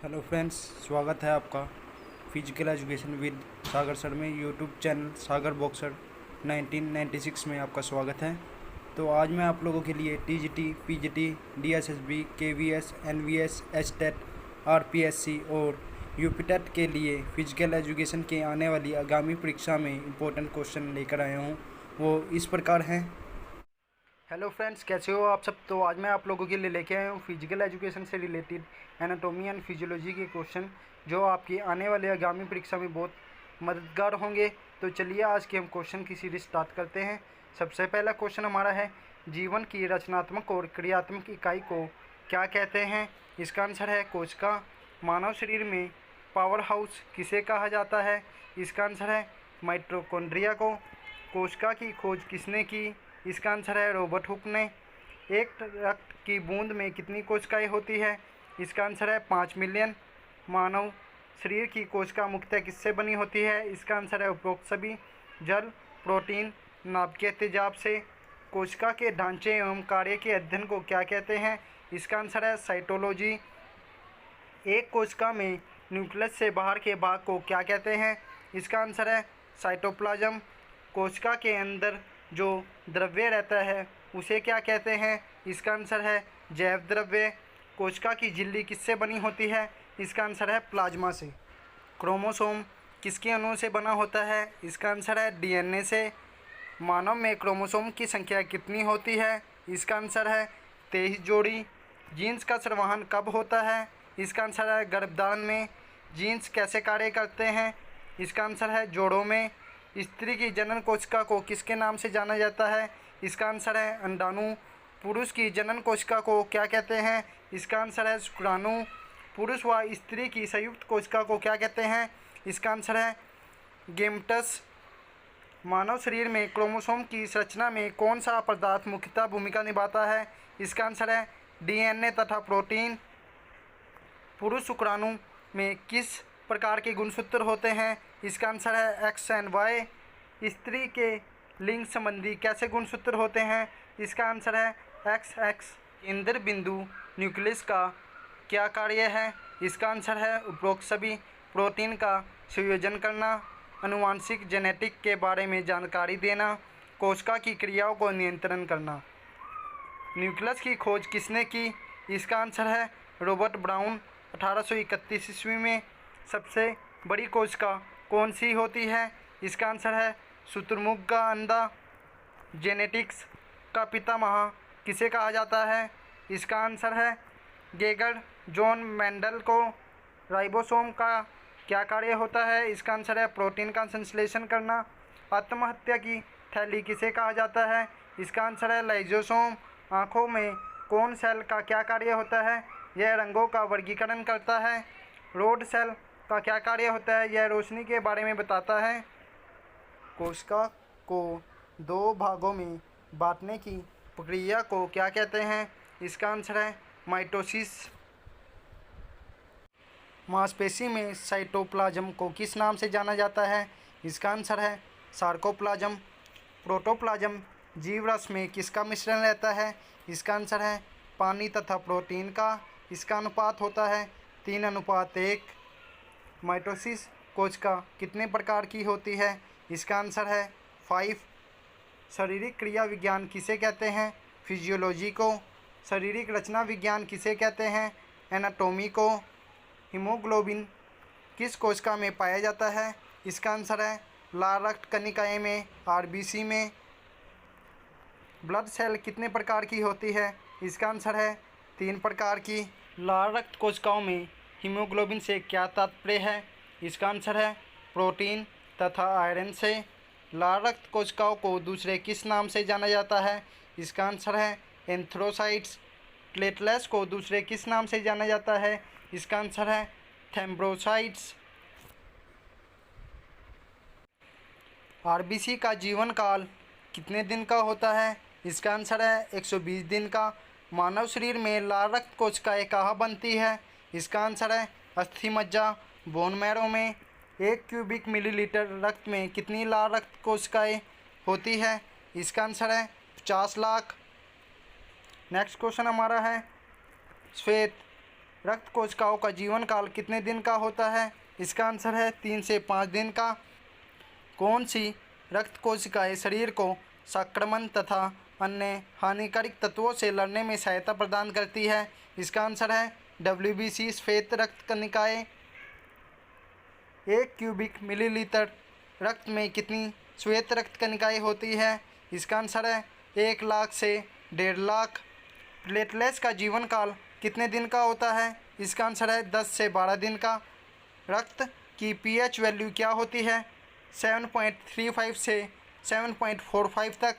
Hello friends, स्वागत है आपका physical education with Sagar sir में यूट्यूब चैनल सागर बॉक्सर 1996 में आपका स्वागत है। तो आज मैं आप लोगों के लिए TGT, PGT, DSSB, KVS, NVS, HTET, RPSC और यूपीटेट के लिए फिजिकल एजुकेशन के आने वाली आगामी परीक्षा में इम्पोर्टेंट क्वेश्चन लेकर आया हूँ। वो इस प्रकार हैं। हेलो फ्रेंड्स, कैसे हो आप सब। तो आज मैं आप लोगों के लिए लेके आया हूँ फिजिकल एजुकेशन से रिलेटेड एनाटॉमी एंड फिजियोलॉजी के क्वेश्चन, जो आपकी आने वाले आगामी परीक्षा में बहुत मददगार होंगे। तो चलिए आज के हम क्वेश्चन की सीरीज स्टार्ट करते हैं। सबसे पहला क्वेश्चन हमारा है, जीवन की रचनात्मक और क्रियात्मक इकाई को क्या कहते हैं। इसका आंसर है कोशिका। मानव शरीर में पावर हाउस किसे कहा जाता है। इसका आंसर है माइटोकॉन्ड्रिया को। कोशिका की खोज किसने की। इसका आंसर है रॉबर्ट हुक ने। एक रक्त की बूंद में कितनी कोशिकाएं होती है। इसका आंसर है 5 मिलियन। मानव शरीर की कोशिका मुख्यतः किससे बनी होती है। इसका आंसर है उपरोक्त सभी, जल, प्रोटीन, नाभिकीय तेजाब से। कोशिका के ढांचे एवं कार्य के अध्ययन को क्या कहते हैं। इसका आंसर है साइटोलॉजी। एक कोशिका में न्यूक्लियस से बाहर के भाग को क्या कहते हैं। इसका आंसर है साइटोप्लाज्म। कोशिका के अंदर जो द्रव्य रहता है उसे क्या कहते हैं। इसका आंसर है जैव द्रव्य। कोशिका की झिल्ली किससे बनी होती है। इसका आंसर है प्लाज्मा से। क्रोमोसोम किसके अणु से बना होता है। इसका आंसर है डीएनए से। मानव में क्रोमोसोम की संख्या कितनी होती है। इसका आंसर है 23 जोड़ी। जीन्स का संवहन कब होता है। इसका आंसर है गर्भधारण में। जीन्स कैसे कार्य करते हैं। इसका आंसर है जोड़ों में। स्त्री की जनन कोशिका को किसके नाम से जाना जाता है। इसका आंसर है अंडाणु। पुरुष की जनन कोशिका को क्या कहते हैं। इसका आंसर है शुक्राणु। पुरुष व स्त्री की संयुक्त कोशिका को क्या कहते हैं। इसका आंसर है गेमटस। मानव शरीर में क्रोमोसोम की संरचना में कौन सा पदार्थ मुख्यतः भूमिका निभाता है। इसका आंसर है डीएनए तथा प्रोटीन। पुरुष शुक्राणु में किस प्रकार के गुणसूत्र होते हैं। इसका आंसर है एक्स एंड वाई। स्त्री के लिंग संबंधी कैसे गुणसूत्र होते हैं। इसका आंसर है एक्स एक्स। केंद्र बिंदु न्यूक्लियस का क्या कार्य है। इसका आंसर है उपरोक्त सभी। प्रोटीन का संयोजन करना, आनुवांशिक जेनेटिक के बारे में जानकारी देना, कोशिका की क्रियाओं को नियंत्रण करना। न्यूक्लियस की खोज किसने की। इसका आंसर है रॉबर्ट ब्राउन 1831 ईस्वी में। सबसे बड़ी कोशिका कौन सी होती है। इसका आंसर है शुतुरमुर्ग का अंडा। जेनेटिक्स का पितामह किसे कहा जाता है। इसका आंसर है गेगर जॉन मेंडल को। राइबोसोम का क्या कार्य होता है। इसका आंसर है प्रोटीन का संश्लेषण करना। आत्महत्या की थैली किसे कहा जाता है। इसका आंसर है लाइजोसोम। आँखों में कौन सेल का क्या कार्य होता है। यह रंगों का वर्गीकरण करता है। रोड सेल का क्या कार्य होता है। यह रोशनी के बारे में बताता है। कोशिका को दो भागों में बांटने की प्रक्रिया को क्या कहते हैं। इसका आंसर है माइटोसिस। मांसपेशी में साइटोप्लाज्म को किस नाम से जाना जाता है। इसका आंसर है सार्कोप्लाज्म। प्रोटोप्लाज्म जीव रस में किसका मिश्रण रहता है। इसका आंसर है पानी तथा प्रोटीन का। इसका अनुपात होता है 3:1। माइटोसिस कोशिका कितने प्रकार की होती है। इसका आंसर है 5। शारीरिक क्रिया विज्ञान किसे कहते हैं। फिजियोलॉजी को। शारीरिक रचना विज्ञान किसे कहते हैं। एनाटॉमी को। हीमोग्लोबिन किस कोशिका में पाया जाता है। इसका आंसर है लाल रक्त कणिकाएं में, आरबीसी में। ब्लड सेल कितने प्रकार की होती है। इसका आंसर है 3 प्रकार की। लाल रक्त कोशिकाओं में हीमोग्लोबिन से क्या तात्पर्य है। इसका आंसर है प्रोटीन तथा आयरन से। लाल रक्त कोशिकाओं को दूसरे किस नाम से जाना जाता है। इसका आंसर है एंथ्रोसाइट्स। प्लेटलेट्स को दूसरे किस नाम से जाना जाता है। इसका आंसर है थ्रोम्बोसाइट्स। आरबीसी का जीवन काल कितने दिन का होता है। इसका आंसर है 120 दिन का। मानव शरीर में लाल रक्त कोशिकाएं कहाँ बनती है। इसका आंसर है अस्थि मज्जा, बोन मैरो में। 1 क्यूबिक मिलीलीटर रक्त में कितनी लाल रक्त कोशिकाएं होती है। इसका आंसर है 50 लाख। नेक्स्ट क्वेश्चन हमारा है, श्वेत रक्त कोशिकाओं का जीवन काल कितने दिन का होता है? इसका आंसर है 3 से 5 दिन का। कौन सी रक्त कोशिकाएं शरीर को संक्रमण तथा अन्य हानिकारक तत्वों से लड़ने में सहायता प्रदान करती है? इसका आंसर है WBC श्वेत रक्त कणिकाएं। 1 क्यूबिक मिलीलीटर रक्त में कितनी श्वेत रक्त कणिकाएं होती है? इसका आंसर है 1 लाख से 1.5 लाख। प्लेटलेट्स का जीवन काल कितने दिन का होता है? इसका आंसर है 10 से 12 दिन का। रक्त की pH वैल्यू क्या होती है? 7.35 से 7.45 तक।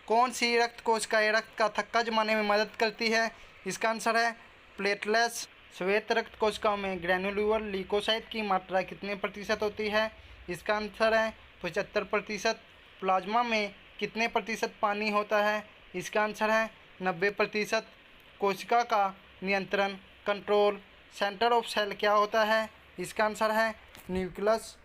कौन सी रक्त कोशिकाएं रक्त का थक्का जमाने में मदद करती है? इसका आंसर है प्लेटलेट्स। श्वेत रक्त कोशिकाओं में ग्रैन्युलर ल्यूकोसाइट की मात्रा कितने प्रतिशत होती है? इसका आंसर है 75%। प्लाज्मा में कितने प्रतिशत पानी होता है? इसका आंसर है 90%। कोशिका का नियंत्रण कंट्रोल सेंटर ऑफ सेल क्या होता है? इसका आंसर है न्यूक्लियस।